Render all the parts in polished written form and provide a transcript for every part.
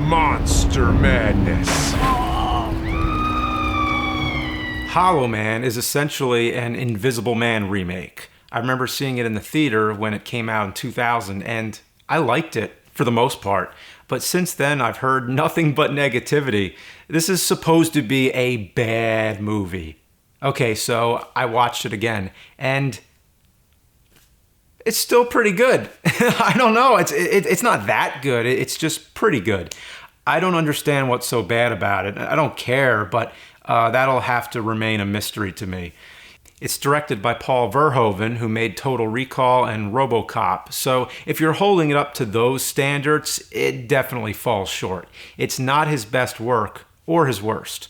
Monster Madness. Hollow Man is essentially an Invisible Man remake. I remember seeing it in the theater when it came out in 2000, and I liked it for the most part. But since then, I've heard nothing but negativity. This is supposed to be a bad movie. Okay, so I watched it again, and it's still pretty good. I don't know, it's not that good, it's just pretty good. I don't understand what's so bad about it. I don't care, but that'll have to remain a mystery to me. It's directed by Paul Verhoeven, who made Total Recall and RoboCop. So if you're holding it up to those standards, it definitely falls short. It's not his best work or his worst.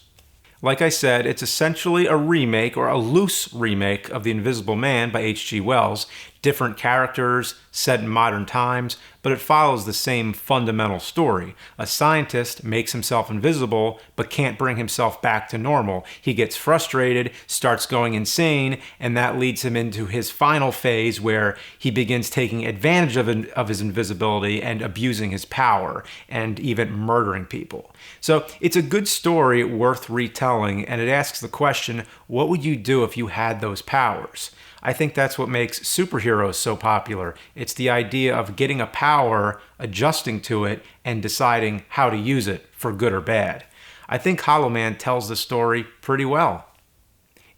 Like I said, it's essentially a remake or a loose remake of The Invisible Man by H.G. Wells. Different characters, set in modern times, but it follows the same fundamental story. A scientist makes himself invisible, but can't bring himself back to normal. He gets frustrated, starts going insane, and that leads him into his final phase where he begins taking advantage of his invisibility and abusing his power, and even murdering people. So it's a good story worth retelling, and it asks the question, what would you do if you had those powers? I think that's what makes superheroes so popular. It's the idea of getting a power, adjusting to it, and deciding how to use it for good or bad. I think Hollow Man tells the story pretty well.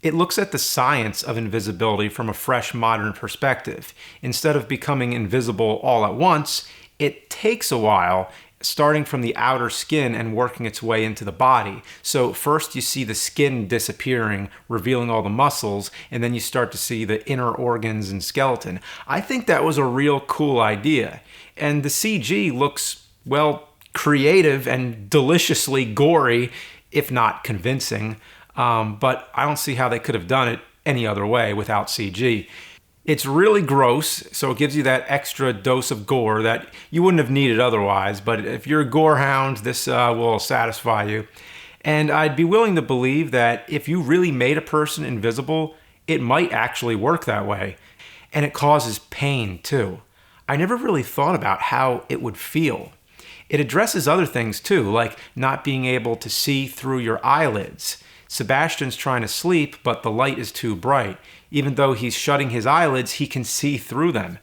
It looks at the science of invisibility from a fresh modern perspective. Instead of becoming invisible all at once, it takes a while, starting from the outer skin and working its way into the body. So first you see the skin disappearing, revealing all the muscles, and then you start to see the inner organs and skeleton. I think that was a real cool idea. And the CG looks, well, creative and deliciously gory, if not convincing. But I don't see how they could have done it any other way without CG. It's really gross, so it gives you that extra dose of gore that you wouldn't have needed otherwise, but if you're a gore hound, this will satisfy you. And I'd be willing to believe that if you really made a person invisible, it might actually work that way. And it causes pain, too. I never really thought about how it would feel. It addresses other things, too, like not being able to see through your eyelids. Sebastian's trying to sleep, but the light is too bright. Even though he's shutting his eyelids, he can see through them.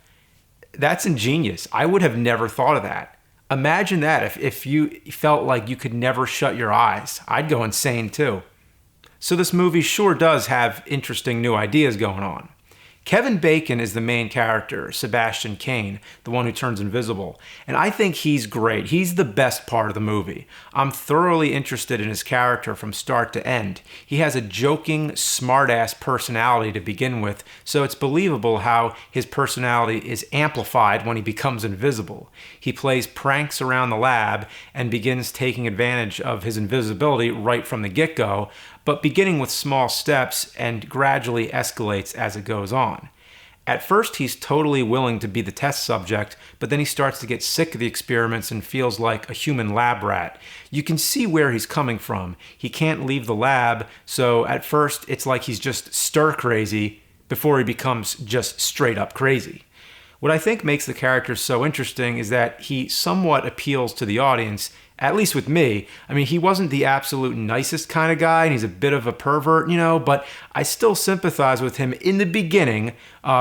That's ingenious. I would have never thought of that. Imagine that if you felt like you could never shut your eyes. I'd go insane too. So this movie sure does have interesting new ideas going on. Kevin Bacon is the main character, Sebastian Cain, the one who turns invisible. And I think he's great. He's the best part of the movie. I'm thoroughly interested in his character from start to end. He has a joking, smart-ass personality to begin with, so it's believable how his personality is amplified when he becomes invisible. He plays pranks around the lab and begins taking advantage of his invisibility right from the get-go, but beginning with small steps and gradually escalates as it goes on. At first, he's totally willing to be the test subject, but then he starts to get sick of the experiments and feels like a human lab rat. You can see where he's coming from. He can't leave the lab, so at first it's like he's just stir crazy before he becomes just straight up crazy. What I think makes the character so interesting is that he somewhat appeals to the audience, at least with me. I mean, he wasn't the absolute nicest kind of guy, and he's a bit of a pervert, but I still sympathize with him in the beginning,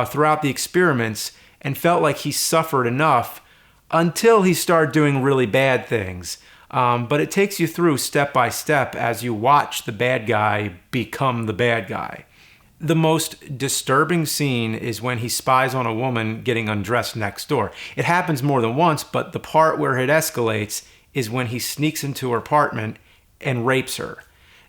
throughout the experiments, and felt like he suffered enough until he started doing really bad things. But it takes you through step by step as you watch the bad guy become the bad guy. The most disturbing scene is when he spies on a woman getting undressed next door. It happens more than once, but the part where it escalates is when he sneaks into her apartment and rapes her.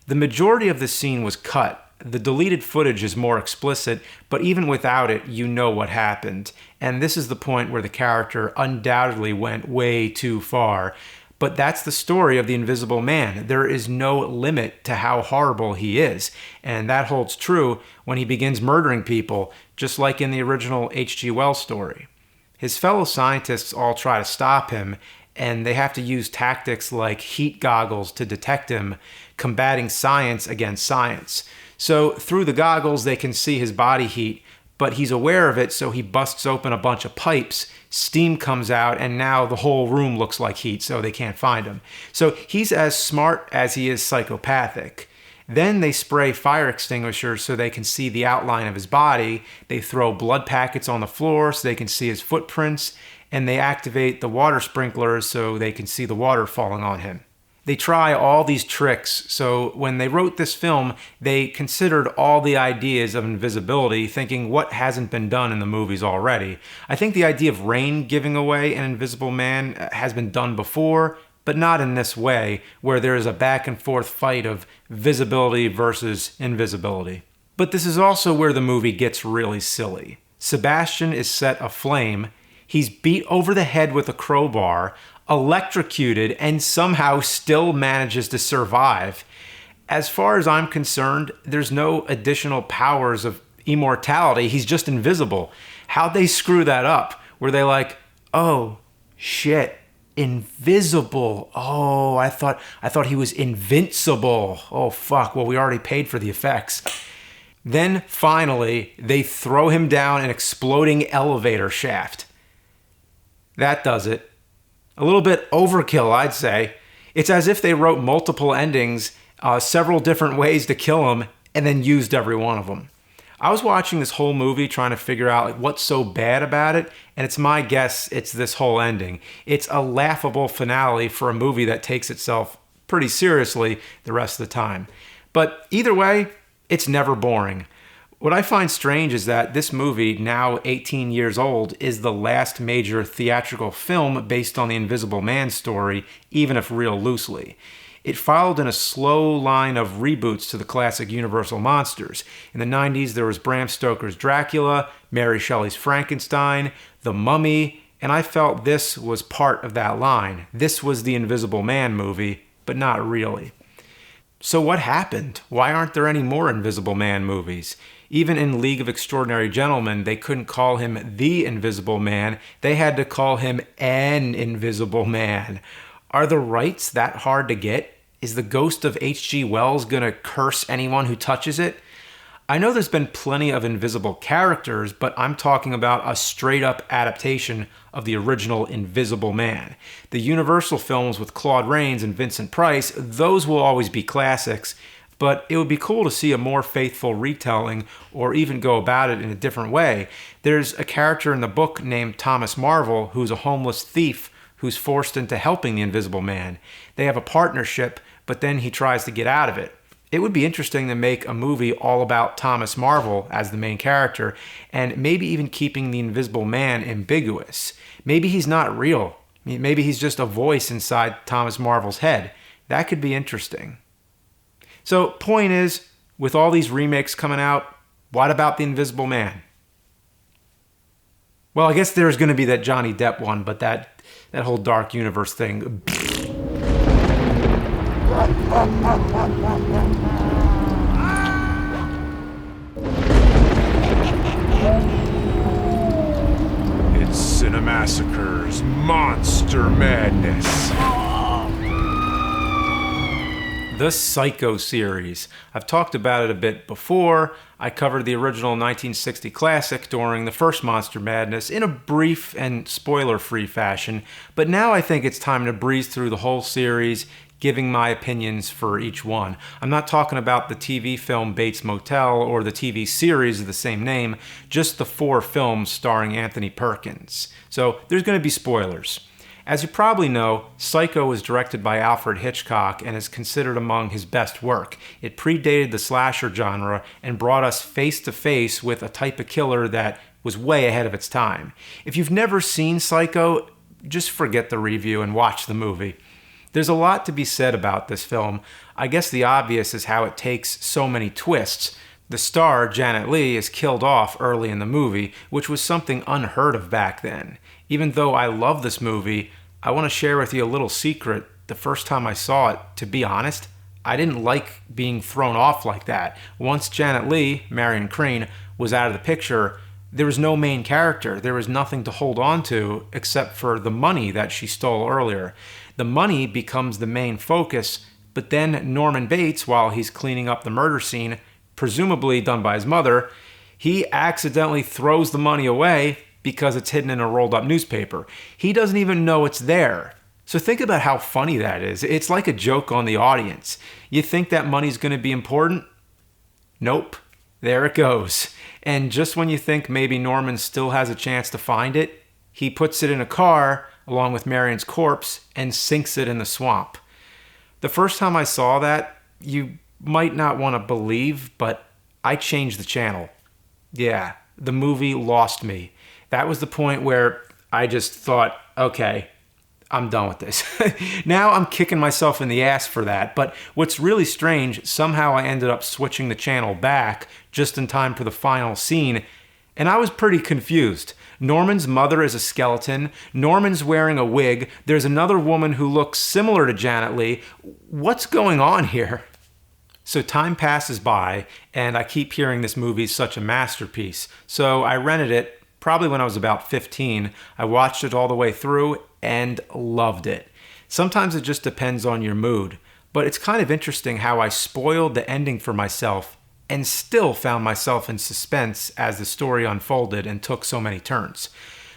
The majority of the scene was cut. The deleted footage is more explicit, but even without it, you know what happened. And this is the point where the character undoubtedly went way too far. But that's the story of the Invisible Man. There is no limit to how horrible he is. And that holds true when he begins murdering people, just like in the original H.G. Wells story. His fellow scientists all try to stop him, and they have to use tactics like heat goggles to detect him, combating science against science. So through the goggles, they can see his body heat, but he's aware of it, so he busts open a bunch of pipes, steam comes out, and now the whole room looks like heat, so they can't find him. So he's as smart as he is psychopathic. Then they spray fire extinguishers so they can see the outline of his body. They throw blood packets on the floor so they can see his footprints, and they activate the water sprinklers so they can see the water falling on him. They try all these tricks, so when they wrote this film, they considered all the ideas of invisibility, thinking what hasn't been done in the movies already. I think the idea of rain giving away an invisible man has been done before, but not in this way, where there is a back and forth fight of visibility versus invisibility. But this is also where the movie gets really silly. Sebastian is set aflame, he's beat over the head with a crowbar, electrocuted, and somehow still manages to survive. As far as I'm concerned, there's no additional powers of immortality. He's just invisible. How'd they screw that up? Were they like, oh, shit, invisible. Oh, I thought he was invincible. Oh, fuck. Well, we already paid for the effects. Then, finally, they throw him down an exploding elevator shaft. That does it. A little bit overkill, I'd say. It's as if they wrote multiple endings, several different ways to kill him, and then used every one of them. I was watching this whole movie trying to figure out what's so bad about it, and it's my guess it's this whole ending. It's a laughable finale for a movie that takes itself pretty seriously the rest of the time. But either way, it's never boring. What I find strange is that this movie, now 18 years old, is the last major theatrical film based on the Invisible Man story, even if real loosely. It followed in a slow line of reboots to the classic Universal monsters. In the 90s, there was Bram Stoker's Dracula, Mary Shelley's Frankenstein, The Mummy, and I felt this was part of that line. This was the Invisible Man movie, but not really. So what happened? Why aren't there any more Invisible Man movies? Even in League of Extraordinary Gentlemen, they couldn't call him the Invisible Man. They had to call him an Invisible Man. Are the rights that hard to get? Is the ghost of H.G. Wells gonna curse anyone who touches it? I know there's been plenty of invisible characters, but I'm talking about a straight-up adaptation of the original Invisible Man. The Universal films with Claude Rains and Vincent Price, those will always be classics, but it would be cool to see a more faithful retelling or even go about it in a different way. There's a character in the book named Thomas Marvel who's a homeless thief who's forced into helping the Invisible Man. They have a partnership, but then he tries to get out of it. It would be interesting to make a movie all about Thomas Marvel as the main character, and maybe even keeping the Invisible Man ambiguous. Maybe he's not real. Maybe he's just a voice inside Thomas Marvel's head. That could be interesting. So, point is, with all these remakes coming out, what about the Invisible Man? Well, I guess there's going to be that Johnny Depp one, but that whole dark universe thing. It's Cinemassacre's Monster Madness. The Psycho series. I've talked about it a bit before. I covered the original 1960 classic during the first Monster Madness in a brief and spoiler-free fashion, but now I think it's time to breeze through the whole series, giving my opinions for each one. I'm not talking about the TV film Bates Motel or the TV series of the same name, just the 4 films starring Anthony Perkins. So there's going to be spoilers. As you probably know, Psycho was directed by Alfred Hitchcock and is considered among his best work. It predated the slasher genre and brought us face to face with a type of killer that was way ahead of its time. If you've never seen Psycho, just forget the review and watch the movie. There's a lot to be said about this film. I guess the obvious is how it takes so many twists. The star, Janet Leigh, is killed off early in the movie, which was something unheard of back then. Even though I love this movie, I want to share with you a little secret. The first time I saw it, to be honest, I didn't like being thrown off like that. Once Janet Leigh, Marion Crane, was out of the picture, there was no main character. There was nothing to hold on to except for the money that she stole earlier. The money becomes the main focus, but then Norman Bates, while he's cleaning up the murder scene, presumably done by his mother, He accidentally throws the money away because it's hidden in a rolled up newspaper. He doesn't even know it's there. So think about how funny that is. It's like a joke on the audience. You think that money's going to be important? Nope. There it goes. And just when you think maybe Norman still has a chance to find it, he puts it in a car along with Marion's corpse and sinks it in the swamp. The first time I saw that, you might not want to believe, but I changed the channel. Yeah, the movie lost me. That was the point where I just thought, okay, I'm done with this. Now I'm kicking myself in the ass for that. But what's really strange, somehow I ended up switching the channel back just in time for the final scene, and I was pretty confused. Norman's mother is a skeleton. Norman's wearing a wig. There's another woman who looks similar to Janet Leigh. What's going on here? So time passes by, and I keep hearing this movie's such a masterpiece. So I rented it probably when I was about 15. I watched it all the way through and loved it. Sometimes it just depends on your mood, but it's kind of interesting how I spoiled the ending for myself and still found myself in suspense as the story unfolded and took so many turns.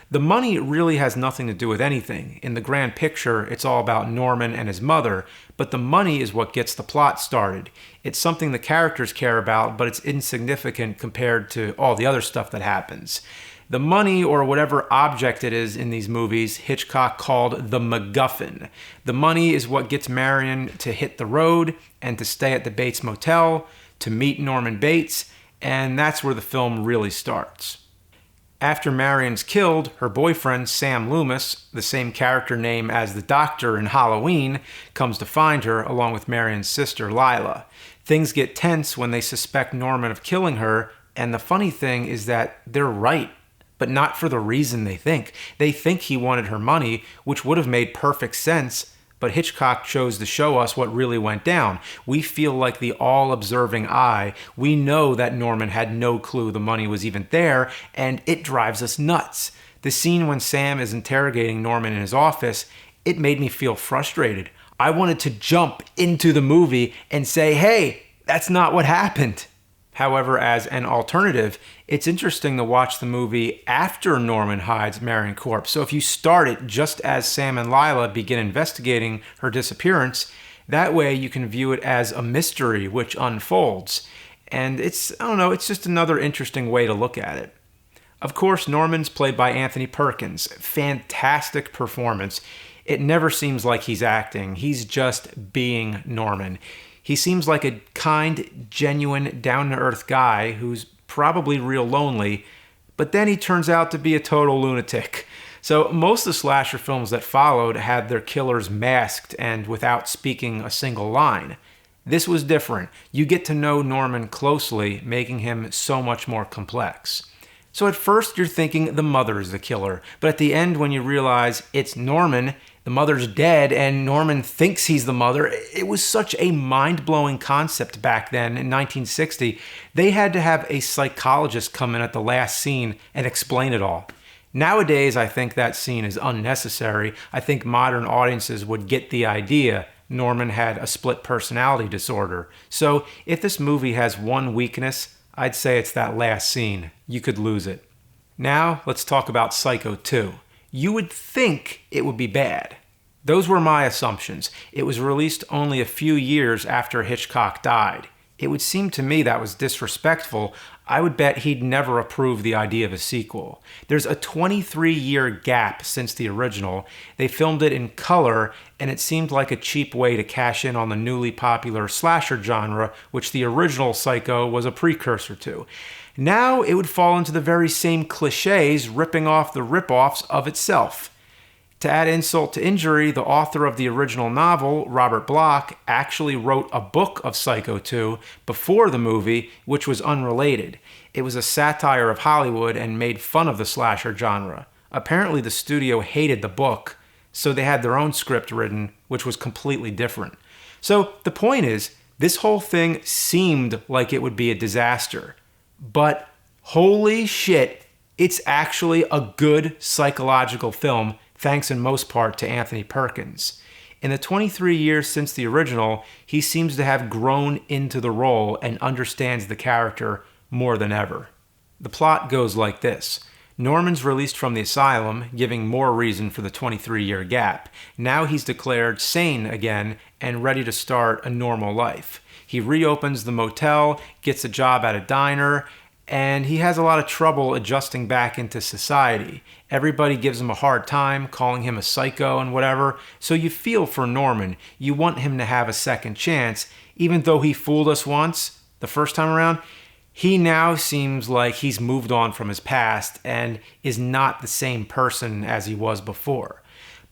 The money really has nothing to do with anything. In the grand picture, it's all about Norman and his mother, but the money is what gets the plot started. It's something the characters care about, but it's insignificant compared to all the other stuff that happens. The money, or whatever object it is in these movies, Hitchcock called the MacGuffin. The money is what gets Marion to hit the road and to stay at the Bates Motel, to meet Norman Bates, and that's where the film really starts. After Marion's killed, her boyfriend, Sam Loomis, the same character name as the doctor in Halloween, comes to find her along with Marion's sister, Lila. Things get tense when they suspect Norman of killing her, and the funny thing is that they're right. But not for the reason they think. They think he wanted her money, which would have made perfect sense, but Hitchcock chose to show us what really went down. We feel like the all-observing eye. We know that Norman had no clue the money was even there, and it drives us nuts. The scene when Sam is interrogating Norman in his office, it made me feel frustrated. I wanted to jump into the movie and say, hey, that's not what happened. However, as an alternative, it's interesting to watch the movie after Norman hides Marion's corpse. So if you start it just as Sam and Lila begin investigating her disappearance, that way you can view it as a mystery which unfolds. And it's just another interesting way to look at it. Of course, Norman's played by Anthony Perkins. Fantastic performance. It never seems like he's acting. He's just being Norman. He seems like a kind, genuine, down-to-earth guy who's probably real lonely, but then he turns out to be a total lunatic. So most of the slasher films that followed had their killers masked and without speaking a single line. This was different. You get to know Norman closely, making him so much more complex. So at first you're thinking the mother is the killer, but at the end when you realize it's Norman, the mother's dead, and Norman thinks he's the mother. It was such a mind-blowing concept back then in 1960. They had to have a psychologist come in at the last scene and explain it all. Nowadays, I think that scene is unnecessary. I think modern audiences would get the idea Norman had a split personality disorder. So if this movie has one weakness, I'd say it's that last scene. You could lose it. Now, let's talk about Psycho 2. You would think it would be bad. Those were my assumptions. It was released only a few years after Hitchcock died. It would seem to me that was disrespectful. I would bet he'd never approve the idea of a sequel. There's a 23-year gap since the original. They filmed it in color, and it seemed like a cheap way to cash in on the newly popular slasher genre, which the original Psycho was a precursor to. Now it would fall into the very same cliches, ripping off the rip-offs of itself. To add insult to injury, the author of the original novel, Robert Bloch, actually wrote a book of Psycho 2 before the movie, which was unrelated. It was a satire of Hollywood and made fun of the slasher genre. Apparently the studio hated the book, so they had their own script written, which was completely different. So the point is, this whole thing seemed like it would be a disaster. But holy shit, it's actually a good psychological film, thanks in most part to Anthony Perkins. In the 23 years since the original, he seems to have grown into the role and understands the character more than ever. The plot goes like this. Norman's released from the asylum, giving more reason for the 23-year gap. Now he's declared sane again and ready to start a normal life. He reopens the motel, gets a job at a diner, and he has a lot of trouble adjusting back into society. Everybody gives him a hard time, calling him a psycho and whatever, so you feel for Norman. You want him to have a second chance, even though he fooled us once, the first time around. He now seems like he's moved on from his past and is not the same person as he was before.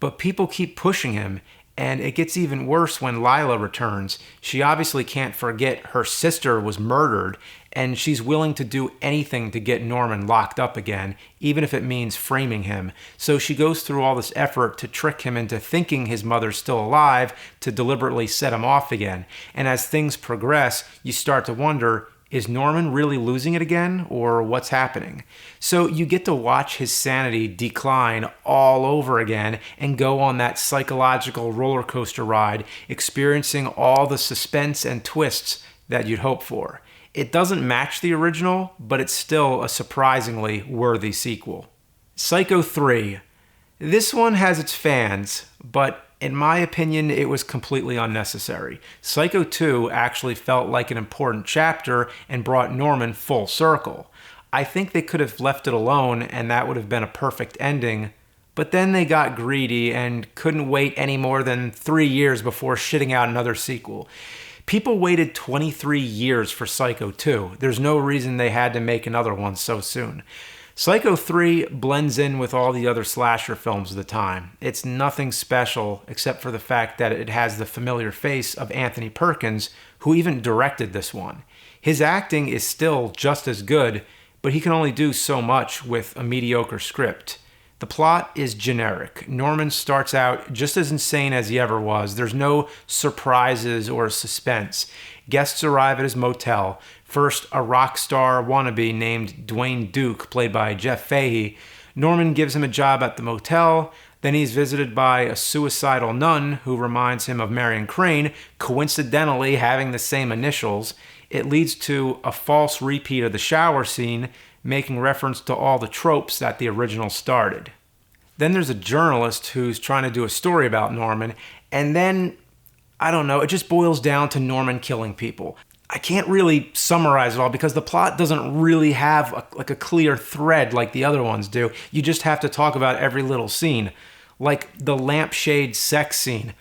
But people keep pushing him, and it gets even worse when Lila returns. She obviously can't forget her sister was murdered, and she's willing to do anything to get Norman locked up again, even if it means framing him. So she goes through all this effort to trick him into thinking his mother's still alive to deliberately set him off again. And as things progress, you start to wonder, is Norman really losing it again, or what's happening? So you get to watch his sanity decline all over again and go on that psychological roller coaster ride, experiencing all the suspense and twists that you'd hope for. It doesn't match the original, but it's still a surprisingly worthy sequel. Psycho 3. This one has its fans, but in my opinion, it was completely unnecessary. Psycho 2 actually felt like an important chapter and brought Norman full circle. I think they could have left it alone and that would have been a perfect ending, but then they got greedy and couldn't wait any more than 3 years before shitting out another sequel. People waited 23 years for Psycho 2. There's no reason they had to make another one so soon. Psycho 3 blends in with all the other slasher films of the time. It's nothing special except for the fact that it has the familiar face of Anthony Perkins, who even directed this one. His acting is still just as good, but he can only do so much with a mediocre script. The plot is generic. Norman starts out just as insane as he ever was. There's no surprises or suspense. Guests arrive at his motel. First, a rock star wannabe named Dwayne Duke, played by Jeff Fahey. Norman gives him a job at the motel. Then he's visited by a suicidal nun who reminds him of Marion Crane, coincidentally having the same initials. It leads to a false repeat of the shower scene, making reference to all the tropes that the original started. Then there's a journalist who's trying to do a story about Norman, and then, I don't know, it just boils down to Norman killing people. I can't really summarize it all because the plot doesn't really have a clear thread like the other ones do. You just have to talk about every little scene. Like the lampshade sex scene.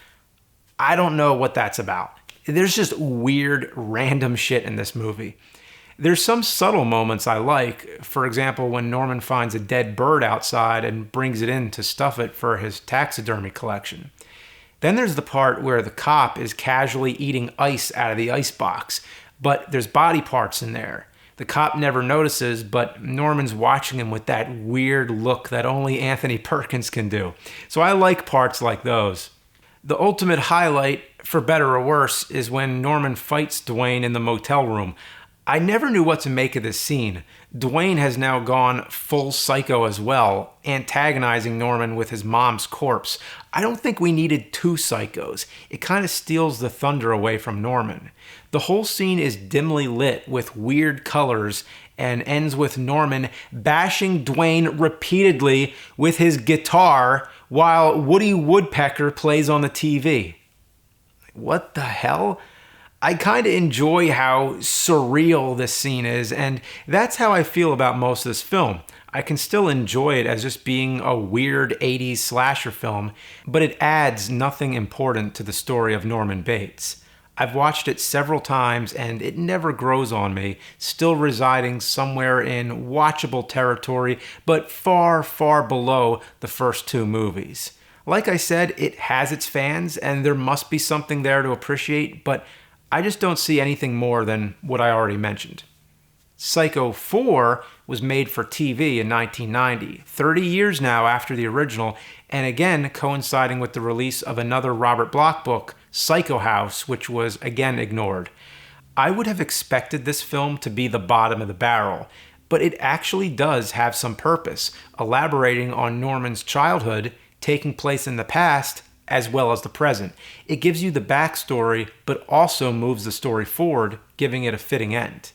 I don't know what that's about. There's just weird, random shit in this movie. There's some subtle moments I like. For example, when Norman finds a dead bird outside and brings it in to stuff it for his taxidermy collection. Then there's the part where the cop is casually eating ice out of the ice box, but there's body parts in there. The cop never notices, but Norman's watching him with that weird look that only Anthony Perkins can do. So I like parts like those. The ultimate highlight, for better or worse, is when Norman fights Dwayne in the motel room. I never knew what to make of this scene. Dwayne has now gone full psycho as well, antagonizing Norman with his mom's corpse. I don't think we needed two psychos. It kind of steals the thunder away from Norman. The whole scene is dimly lit with weird colors and ends with Norman bashing Dwayne repeatedly with his guitar while Woody Woodpecker plays on the TV. What the hell? I kind of enjoy how surreal this scene is, and that's how I feel about most of this film. I can still enjoy it as just being a weird 80s slasher film, but it adds nothing important to the story of Norman Bates. I've watched it several times and it never grows on me, still residing somewhere in watchable territory, but far, far below the first two movies. Like I said, it has its fans and there must be something there to appreciate, but I just don't see anything more than what I already mentioned. Psycho 4 was made for TV in 1990, 30 years now after the original, and again coinciding with the release of another Robert Bloch book, Psycho House, which was again ignored. I would have expected this film to be the bottom of the barrel, but it actually does have some purpose, elaborating on Norman's childhood, taking place in the past, as well as the present. It gives you the backstory, but also moves the story forward, giving it a fitting end.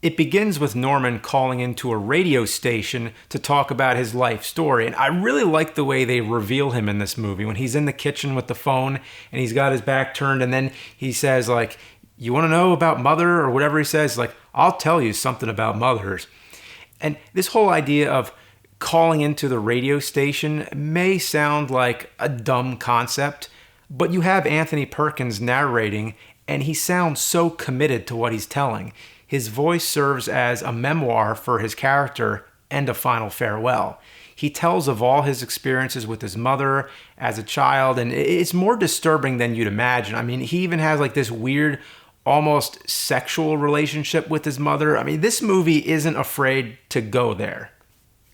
It begins with Norman calling into a radio station to talk about his life story. And I really like the way they reveal him in this movie when he's in the kitchen with the phone and he's got his back turned and then he says, like, you want to know about mother or whatever he says? Like, I'll tell you something about mothers. And this whole idea of calling into the radio station may sound like a dumb concept, but you have Anthony Perkins narrating and he sounds so committed to what he's telling. His voice serves as a memoir for his character and a final farewell. He tells of all his experiences with his mother as a child, and it's more disturbing than you'd imagine. I mean, he even has like this weird, almost sexual relationship with his mother. I mean, this movie isn't afraid to go there.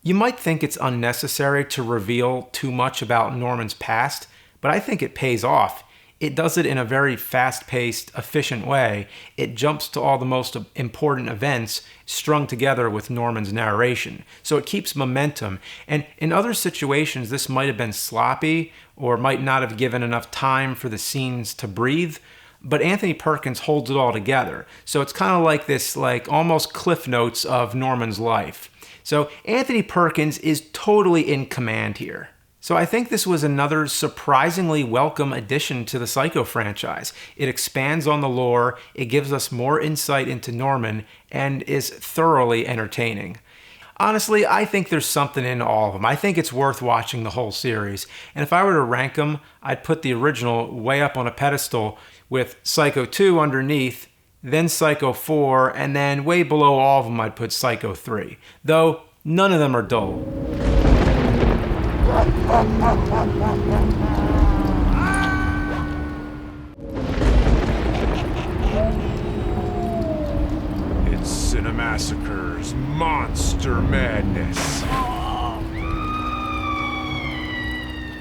You might think it's unnecessary to reveal too much about Norman's past, but I think it pays off. It does it in a very fast-paced, efficient way. It jumps to all the most important events strung together with Norman's narration. So it keeps momentum. And in other situations, this might have been sloppy or might not have given enough time for the scenes to breathe. But Anthony Perkins holds it all together. So it's kind of like this, like almost cliff notes of Norman's life. So Anthony Perkins is totally in command here. So I think this was another surprisingly welcome addition to the Psycho franchise. It expands on the lore, it gives us more insight into Norman, and is thoroughly entertaining. Honestly, I think there's something in all of them. I think it's worth watching the whole series. And if I were to rank them, I'd put the original way up on a pedestal with Psycho 2 underneath, then Psycho 4, and then way below all of them I'd put Psycho 3. Though none of them are dull. It's Cinemassacre's Monster Madness.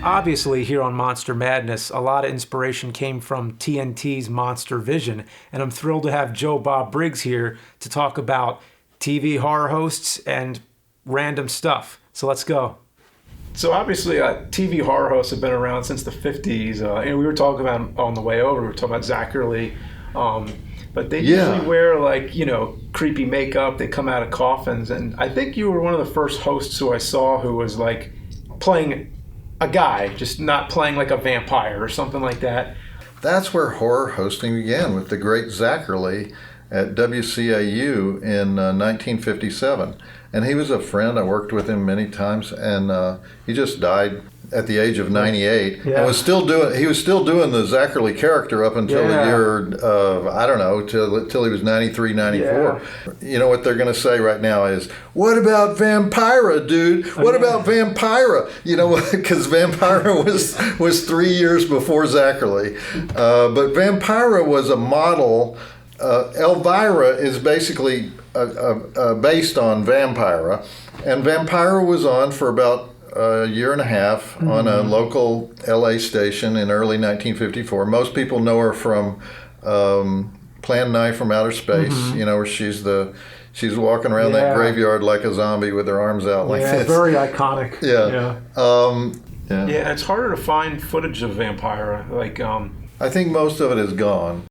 Obviously, here on Monster Madness, a lot of inspiration came from TNT's MonsterVision, and I'm thrilled to have Joe Bob Briggs here to talk about TV horror hosts and random stuff. So let's go. So obviously, TV horror hosts have been around since the 50s, and we were talking about on the way over, we were talking about Zachary, but they usually wear like, you know, creepy makeup, they come out of coffins, and I think you were one of the first hosts who I saw who was like playing a guy, just not playing like a vampire or something like that. That's where horror hosting began, with the great Zachary at WCAU in 1957. And he was a friend. I worked with him many times, and he just died at the age of 98. Yeah. And was still doing the Zachary character up until the year I don't know, till he was 93, 94. Yeah. You know what they're going to say right now is, "What about Vampira, dude? What about Vampira?" You know, because Vampira was 3 years before Zachary, but Vampira was a model. Elvira is basically based on Vampira, and Vampira was on for about a year and a half on a local LA station in early 1954. Most people know her from Plan 9 from Outer Space, you know, where she's walking around that graveyard like a zombie with her arms out like this. Very iconic. Yeah. Yeah, it's harder to find footage of Vampira. Like, I think most of it is gone.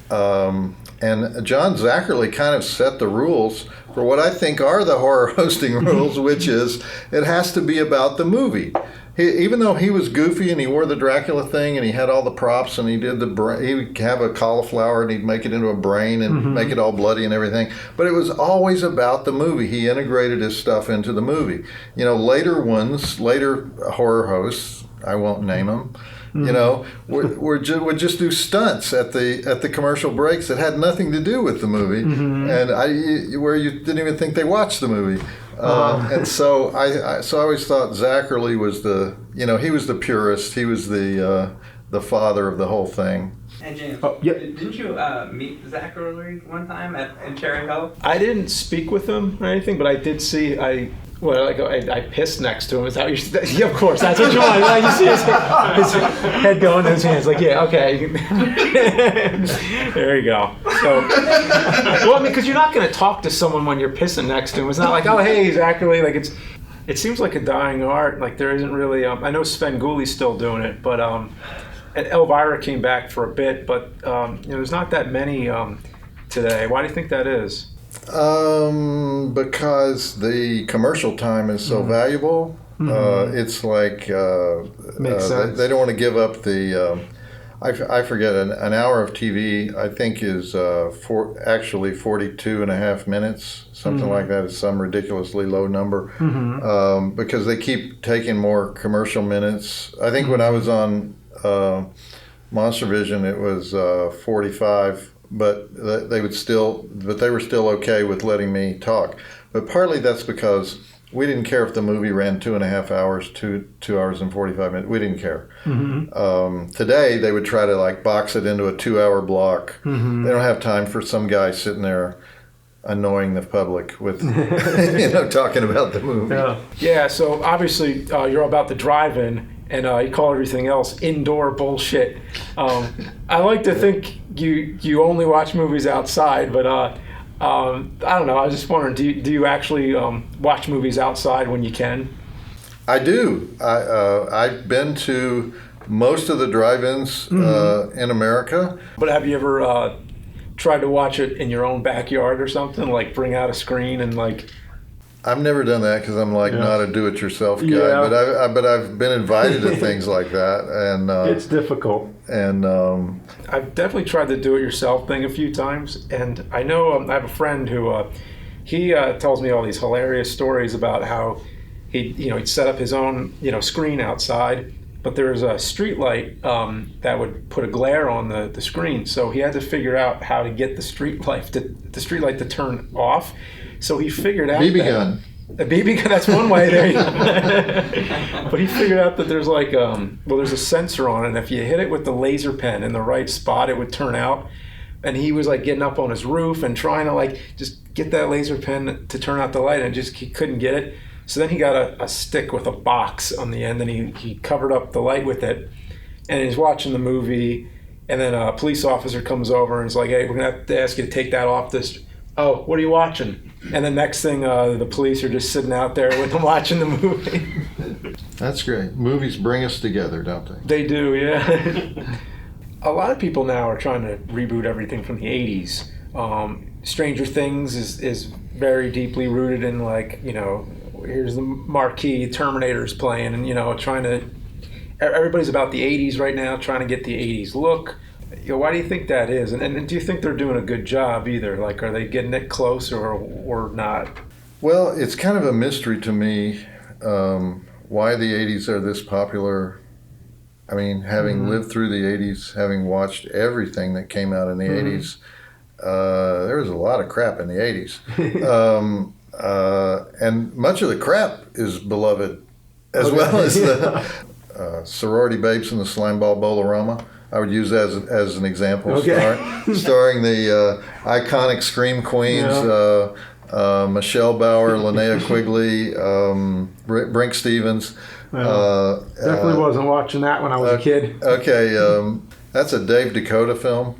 And John Zachary kind of set the rules for what I think are the horror hosting rules, which is it has to be about the movie. Even though he was goofy and he wore the Dracula thing and he had all the props and he would have a cauliflower and he'd make it into a brain and make it all bloody and everything. But it was always about the movie. He integrated his stuff into the movie. You know, later horror hosts, I won't name them, you know, would just do stunts at the commercial breaks that had nothing to do with the movie, and where you didn't even think they watched the movie. And so I always thought Zachary was he was the purist. He was the father of the whole thing. Hey James, yep. Didn't you meet Zachary one time in Cherry Hill? I didn't speak with him or anything, but I did see. I pissed next to him. Is that what you? Yeah, of course. That's what you want. Like, you see his head going in his hands. Like, yeah, okay. There you go. So, well, I mean, because you're not going to talk to someone when you're pissing next to him. It's not like, oh, hey, Zachary. Like, it seems like a dying art. Like, there isn't really. I know Sven Gulli's still doing it, but and Elvira came back for a bit, but there's not that many today. Why do you think that is? Because the commercial time is so valuable. It's like Makes sense. they don't want to give up the. I forget an hour of TV. I think is actually 42 and a half minutes, something like that. It's some ridiculously low number because they keep taking more commercial minutes. I think when I was on MonsterVision, it was 45. But they were still okay with letting me talk. But partly that's because we didn't care if the movie ran 2.5 hours, 2 hours and 45 minutes. We didn't care. Today they would try to like box it into a 2-hour block. They don't have time for some guy sitting there annoying the public with talking about the movie. Yeah. So obviously you're about the drive-in. And you call everything else indoor bullshit. I like to think you only watch movies outside, but I don't know. I was just wondering, do you actually watch movies outside when you can? I do. I've been to most of the drive-ins in America. But have you ever tried to watch it in your own backyard or something? Like bring out a screen and like... I've never done that because I'm not a do-it-yourself guy. But I've been invited to things like that, and it's difficult. And I've definitely tried the do-it-yourself thing a few times, and I know I have a friend who he tells me all these hilarious stories about how he'd set up his own screen outside, but there was a street light that would put a glare on the screen, so he had to figure out how to get the street light to turn off. So he figured out BB gun. A BB gun, that's one way there. But he figured out that there's like there's a sensor on it, and if you hit it with the laser pen in the right spot, it would turn out. And he was like getting up on his roof and trying to like just get that laser pen to turn out the light, and he couldn't get it. So then he got a stick with a box on the end, and he covered up the light with it, and he's watching the movie, and then a police officer comes over and is like, "Hey, we're gonna have to ask you to take that off this." Oh, what are you watching? And the next thing, the police are just sitting out there with them watching the movie. That's great. Movies bring us together, don't they? They do, yeah. A lot of people now are trying to reboot everything from the 80s. Stranger Things is very deeply rooted in here's the marquee Terminator's playing, and trying to. Everybody's about the 80s right now, trying to get the 80s look. Why do you think that is? And do you think they're doing a good job either? Like, are they getting it close or not? Well, it's kind of a mystery to me why the 80s are this popular. I mean, having lived through the 80s, having watched everything that came out in the 80s, there was a lot of crap in the 80s. And much of the crap is beloved, as well as the sorority babes in the Slimeball Bowl-O-Rama. I would use that as an example, starring the iconic Scream Queens, Michelle Bauer, Linnea Quigley, Brink Stevens. Definitely wasn't watching that when I was a kid. Okay, that's a Dave Dakota film.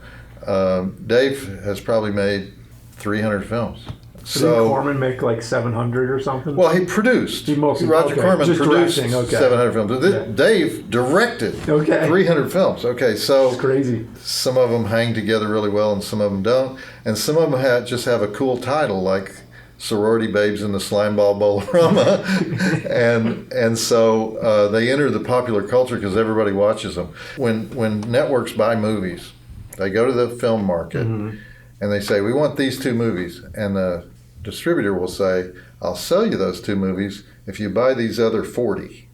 Dave has probably made 300 films. So did Corman make like 700 or something? Well, he produced. Roger Corman just produced directing, 700 films. Dave directed 300 films. Okay, so it's crazy. Some of them hang together really well, and some of them don't. And some of them just have a cool title, like Sorority Babes in the Slimeball Bowl-O-Rama. and so they enter the popular culture because everybody watches them. When networks buy movies, they go to the film market, and they say, we want these 2 movies. And the distributor will say, I'll sell you those 2 movies if you buy these other 40.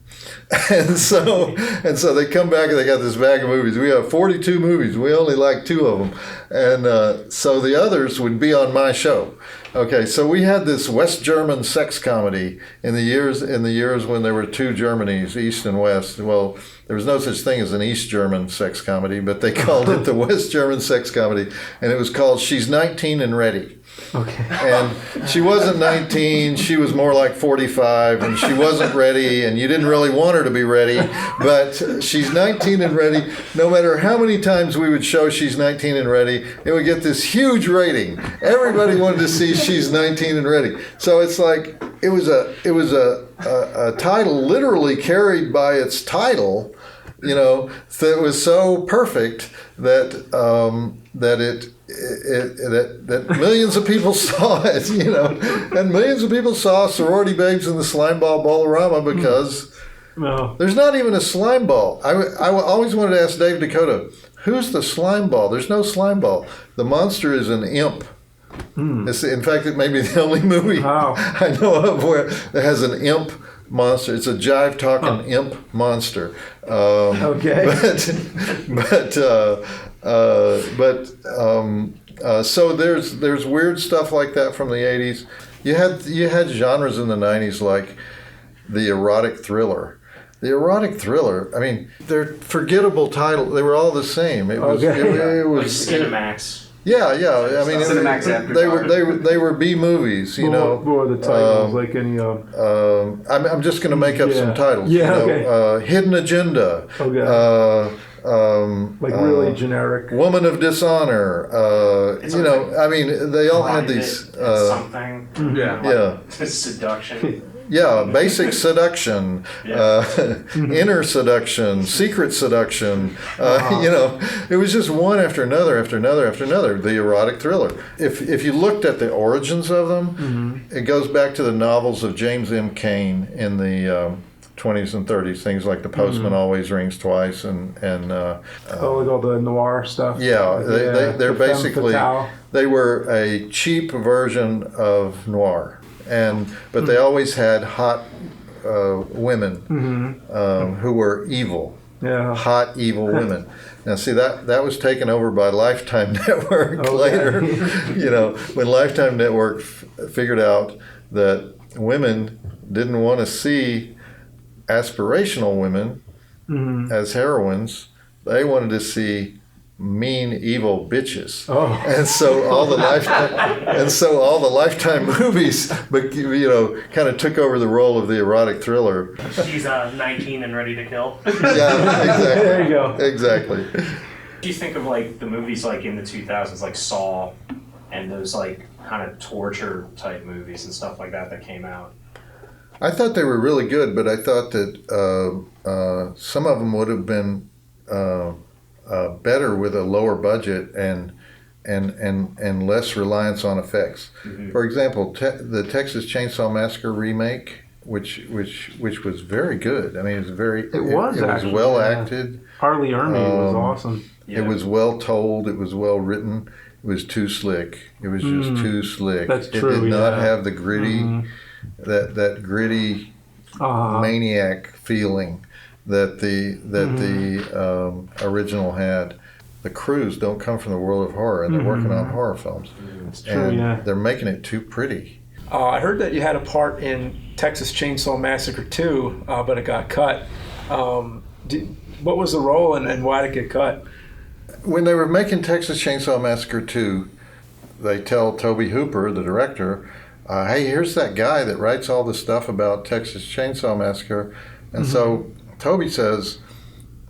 And so they come back and they got this bag of movies. We have 42 movies. We only like 2 of them. And so the others would be on my show. Okay, so we had this West German sex comedy in the years when there were 2 Germanys, East and West. Well, there was no such thing as an East German sex comedy, but they called it the West German sex comedy, and it was called She's 19 and Ready. Okay. And she wasn't 19, she was more like 45, and she wasn't ready, and you didn't really want her to be ready, but she's 19 and ready. No matter how many times we would show She's 19 and Ready, it would get this huge rating. Everybody wanted to see She's 19 and Ready. So it's like, it was a title literally carried by its title, that was so perfect that that millions of people saw it, and millions of people saw Sorority Babes in the Slime Ball Bolorama because there's not even a slime ball. I always wanted to ask Dave Dakota, who's the slime ball? There's no slime ball. The monster is an imp. In fact, it may be the only movie I know of where it has an imp monster. It's a jive-talking imp monster. So there's weird stuff like that from the 80s. You had genres in the 90s like the erotic thriller. The erotic thriller, I mean, they're forgettable titles. They were all the same. It was like Cinemax. Yeah. I mean, they were B movies, What were the titles? Like any? I'm just going to make up some titles. Hidden Agenda. Like really generic. Woman of Dishonor. I mean, they all had these. Something. Seduction. Yeah, basic seduction, inner seduction, secret seduction. It was just one after another, after another, after another. The erotic thriller. If you looked at the origins of them, it goes back to the novels of James M. Cain in the 20s and 30s. Things like The Postman Always Rings Twice, and like all the noir stuff. Yeah, they're basically they were a cheap version of noir. But they always had hot women who were evil, hot evil women. Now, see that was taken over by Lifetime Network later. When Lifetime Network figured out that women didn't want to see aspirational women as heroines, they wanted to see mean, evil bitches. And so all the Lifetime movies, kind of took over the role of the erotic thriller. She's 19 and ready to kill. Yeah, exactly. There you go. Exactly. Do you think of like the movies like in the 2000s, like Saw, and those like kind of torture type movies and stuff like that came out? I thought they were really good, but I thought that some of them would have been better with a lower budget and less reliance on effects. For example, the Texas Chainsaw Massacre remake, which was very good. I mean, it was well acted. Harley Ermey was awesome. It was well told. It was well written. It was too slick. It was just too slick. That's true. It did not have the gritty, that gritty maniac feeling that the original had. The crews don't come from the world of horror, and they're working on horror films. It's true, They're making it too pretty. I heard that you had a part in Texas Chainsaw Massacre 2, but it got cut. What was the role, and why did it get cut? When they were making Texas Chainsaw Massacre 2, they tell Tobe Hooper, the director, hey, here's that guy that writes all the stuff about Texas Chainsaw Massacre. And so Toby says,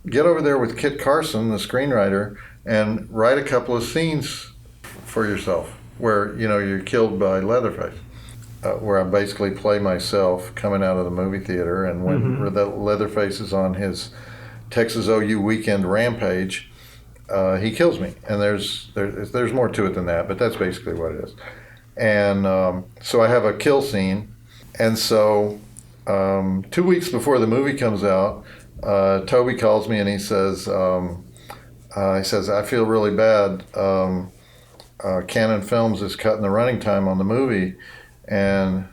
get over there with Kit Carson, the screenwriter, and write a couple of scenes for yourself where, you're killed by Leatherface, where I basically play myself coming out of the movie theater, and when Leatherface is on his Texas OU weekend rampage, he kills me. And there's more to it than that, but that's basically what it is. And so I have a kill scene, and so 2 weeks before the movie comes out, Toby calls me and he says, I feel really bad. Canon Films is cutting the running time on the movie, and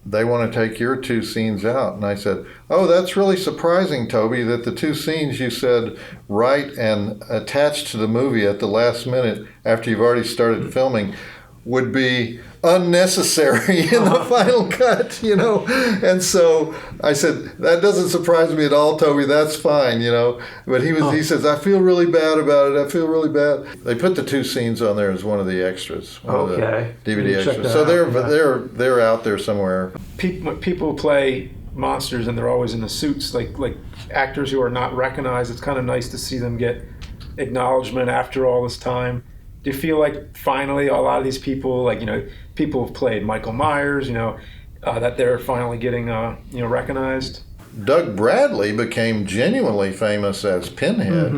they want to take your 2 scenes out. And I said, oh, that's really surprising, Toby, that the 2 scenes you said write and attach to the movie at the last minute after you've already started filming would be unnecessary in the final cut, And so I said, that doesn't surprise me at all, Toby. That's fine, But he says, I feel really bad about it. I feel really bad. They put the 2 scenes on there as one of the extras, one of the DVD extras. So they're out there somewhere. People play monsters and they're always in the suits, like actors who are not recognized. It's kind of nice to see them get acknowledgement after all this time. Do you feel like finally a lot of these people, people have played Michael Myers, that they're finally getting, recognized? Doug Bradley became genuinely famous as Pinhead.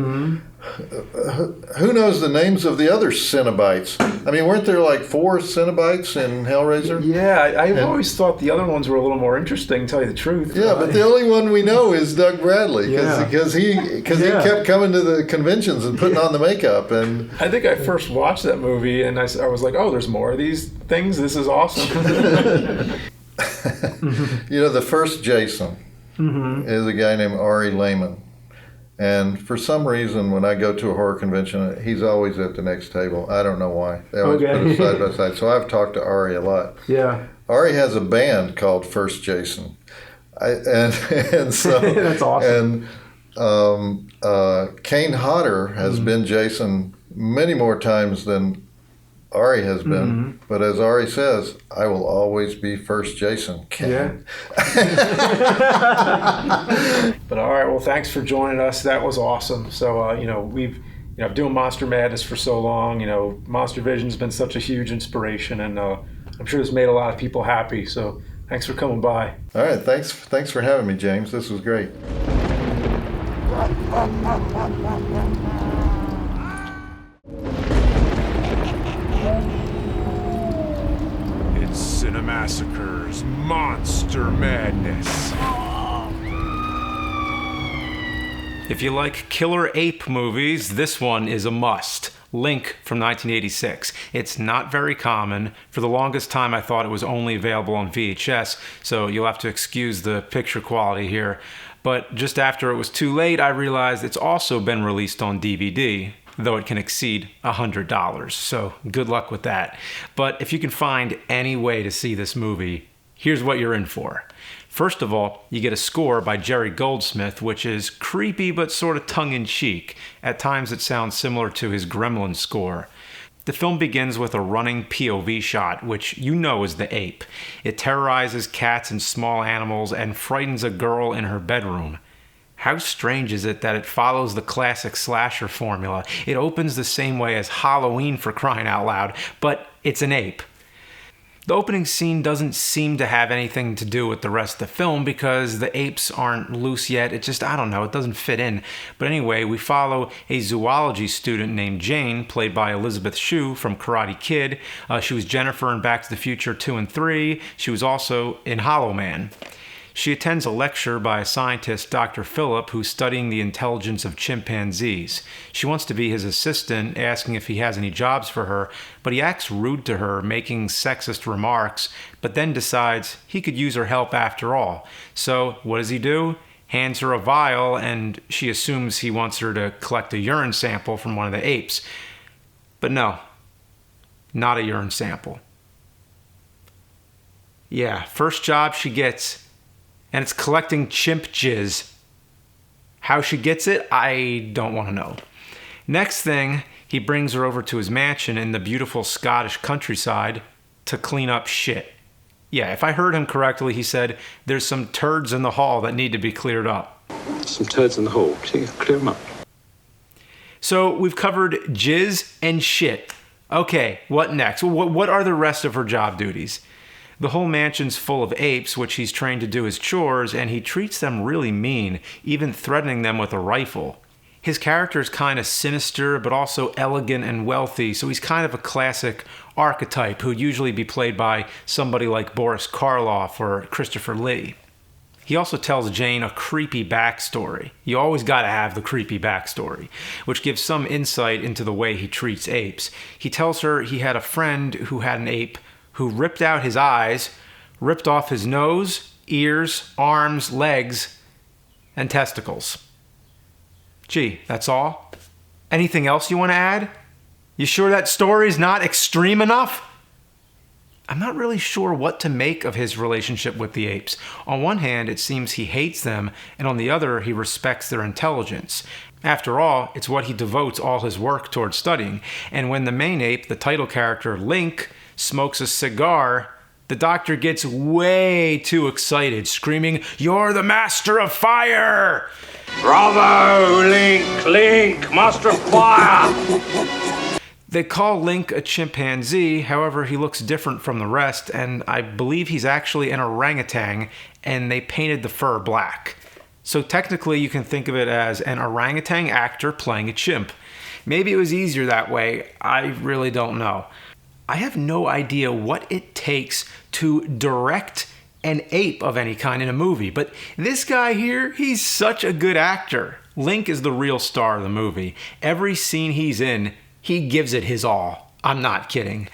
Who knows the names of the other Cenobites? I mean, weren't there like 4 Cenobites in Hellraiser? Yeah, I've always thought the other ones were a little more interesting, to tell you the truth. Yeah, but the only one we know is Doug Bradley Yeah. because he kept coming to the conventions and putting on the makeup. And I think I first watched that movie and I was like, oh, there's more of these things. This is awesome. you know, the first Jason is a guy named Ari Lehman. And for some reason, when I go to a horror convention, he's always at the next table. I don't know why. They always put us side by side. So I've talked to Ari a lot. Yeah. Ari has a band called First Jason. And so That's awesome. And Kane Hodder has been Jason many more times than Ari has been. But as Ari says, I will always be First Jason. Kane. Yeah. But all right, well, thanks for joining us. That was awesome. So, we've, doing Monster Madness for so long. MonsterVision's been such a huge inspiration, and I'm sure this made a lot of people happy. So, thanks for coming by. All right, thanks for having me, James. This was great. It's Cinemassacre's Monster Madness. If you like killer ape movies, this one is a must. Link from 1986. It's not very common. For the longest time, I thought it was only available on VHS, so you'll have to excuse the picture quality here. But just after it was too late, I realized it's also been released on DVD, though it can exceed $100. So good luck with that. But if you can find any way to see this movie, here's what you're in for. First of all, you get a score by Jerry Goldsmith, which is creepy but sort of tongue-in-cheek. At times it sounds similar to his Gremlins score. The film begins with a running POV shot, which you know is the ape. It terrorizes cats and small animals and frightens a girl in her bedroom. How strange is it that it follows the classic slasher formula? It opens the same way as Halloween, for crying out loud, but it's an ape. The opening scene doesn't seem to have anything to do with the rest of the film because the apes aren't loose yet. It just, I don't know, it doesn't fit in. But anyway, we follow a zoology student named Jane, played by Elizabeth Shue from Karate Kid. She was Jennifer in Back to the Future 2 and 3. She was also in Hollow Man. She attends a lecture by a scientist, Dr. Phillip, who's studying the intelligence of chimpanzees. She wants to be his assistant, asking if he has any jobs for her, but he acts rude to her, making sexist remarks, but then decides he could use her help after all. So what does he do? Hands her a vial, and she assumes he wants her to collect a urine sample from one of the apes. But no, not a urine sample. Yeah, first job she gets, and it's collecting chimp jizz. How she gets it, I don't want to know. Next thing, he brings her over to his mansion in the beautiful Scottish countryside to clean up shit. Yeah, if I heard him correctly, he said, there's some turds in the hall that need to be cleared up. Some turds in the hall. Clear them up. So we've covered jizz and shit. Okay, what next? What are the rest of her job duties? The whole mansion's full of apes, which he's trained to do his chores, and he treats them really mean, even threatening them with a rifle. His character is kind of sinister, but also elegant and wealthy, so he's kind of a classic archetype who'd usually be played by somebody like Boris Karloff or Christopher Lee. He also tells Jane a creepy backstory. You always gotta have the creepy backstory, which gives some insight into the way he treats apes. He tells her he had a friend who had an ape who ripped out his eyes, ripped off his nose, ears, arms, legs, and testicles. Gee, that's all? Anything else you want to add? You sure that story's not extreme enough? I'm not really sure what to make of his relationship with the apes. On one hand, it seems he hates them, and on the other, he respects their intelligence. After all, it's what he devotes all his work towards studying. And when the main ape, the title character, Link, smokes a cigar, the doctor gets way too excited, screaming, "You're the master of fire!" Bravo, Link, master of fire! They call Link a chimpanzee, however, he looks different from the rest, and I believe he's actually an orangutan, and they painted the fur black. So technically you can think of it as an orangutan actor playing a chimp. Maybe it was easier that way, I really don't know. I have no idea what it takes to direct an ape of any kind in a movie, but this guy here, he's such a good actor. Link is the real star of the movie. Every scene he's in, he gives it his all. I'm not kidding.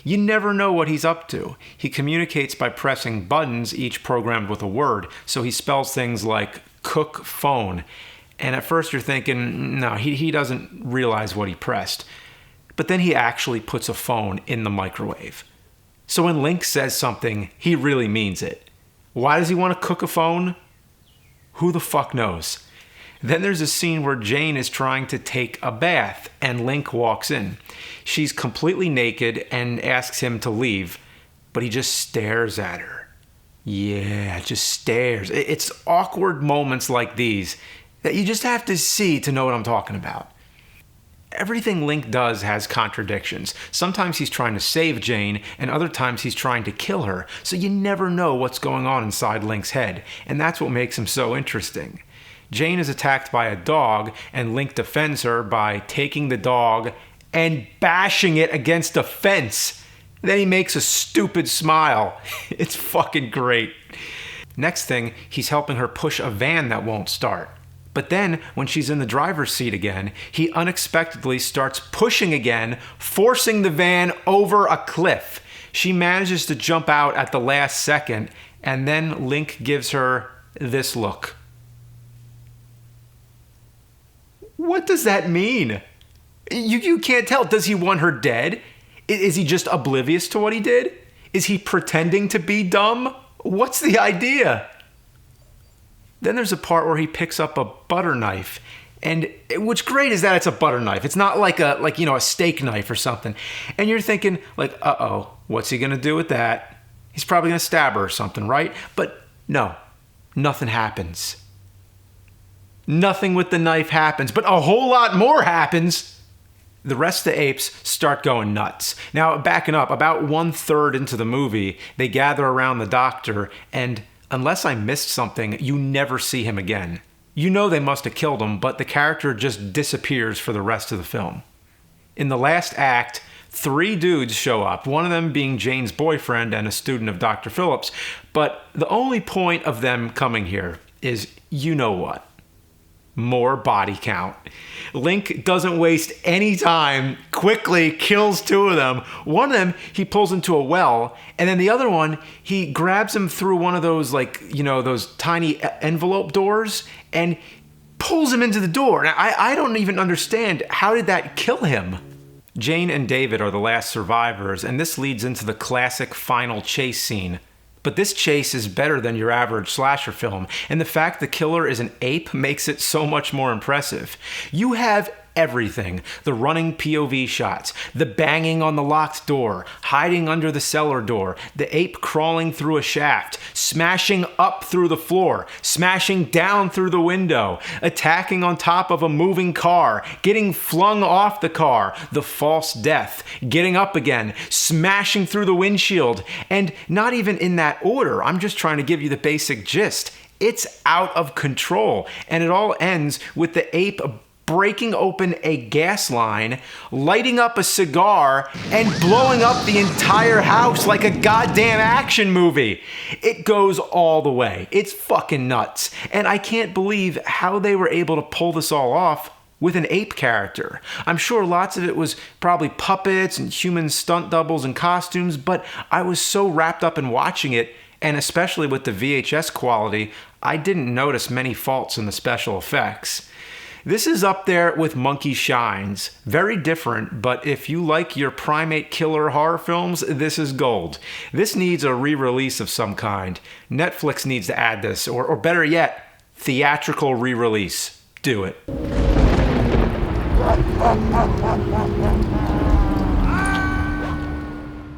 You never know what he's up to. He communicates by pressing buttons, each programmed with a word, so he spells things like cook phone. And at first you're thinking, no, he doesn't realize what he pressed. But then he actually puts a phone in the microwave. So when Link says something, he really means it. Why does he want to cook a phone? Who the fuck knows? Then there's a scene where Jane is trying to take a bath and Link walks in. She's completely naked and asks him to leave, but he just stares at her. Yeah, just stares. It's awkward moments like these that you just have to see to know what I'm talking about. Everything Link does has contradictions. Sometimes he's trying to save Jane, and other times he's trying to kill her, so you never know what's going on inside Link's head, and that's what makes him so interesting. Jane is attacked by a dog, and Link defends her by taking the dog and bashing it against a fence. Then he makes a stupid smile. It's fucking great. Next thing, he's helping her push a van that won't start. But then, when she's in the driver's seat again, he unexpectedly starts pushing again, forcing the van over a cliff. She manages to jump out at the last second, and then Link gives her this look. What does that mean? You can't tell. Does he want her dead? Is he just oblivious to what he did? Is he pretending to be dumb? What's the idea? Then there's a part where he picks up a butter knife, and what's great is that it's a butter knife. It's not like a steak knife or something. And you're thinking like, uh-oh, what's he gonna do with that? He's probably gonna stab her or something, right? But no, nothing happens. Nothing with the knife happens, but a whole lot more happens. The rest of the apes start going nuts. Now, backing up, about 1/3 into the movie, they gather around the doctor, and unless I missed something, you never see him again. You know they must have killed him, but the character just disappears for the rest of the film. In the last act, 3 dudes show up, one of them being Jane's boyfriend and a student of Dr. Phillips, but the only point of them coming here is, you know what? More body count. Link doesn't waste any time, quickly kills 2 of them. One of them he pulls into a well, and then the other one he grabs him through one of those those tiny envelope doors and pulls him into the door. Now, I don't even understand, how did that kill him? Jane and David are the last survivors, and this leads into the classic final chase scene. But this chase is better than your average slasher film, and the fact the killer is an ape makes it so much more impressive. You have everything. The running POV shots, the banging on the locked door, hiding under the cellar door, the ape crawling through a shaft, smashing up through the floor, smashing down through the window, attacking on top of a moving car, getting flung off the car, the false death, getting up again, smashing through the windshield, and not even in that order. I'm just trying to give you the basic gist. It's out of control, and it all ends with the ape breaking open a gas line, lighting up a cigar, and blowing up the entire house like a goddamn action movie. It goes all the way. It's fucking nuts. And I can't believe how they were able to pull this all off with an ape character. I'm sure lots of it was probably puppets and human stunt doubles and costumes, but I was so wrapped up in watching it, and especially with the VHS quality, I didn't notice many faults in the special effects. This is up there with Monkey Shines. Very different, but if you like your primate killer horror films, this is gold. This needs a re-release of some kind. Netflix needs to add this, or better yet, theatrical re-release. Do it.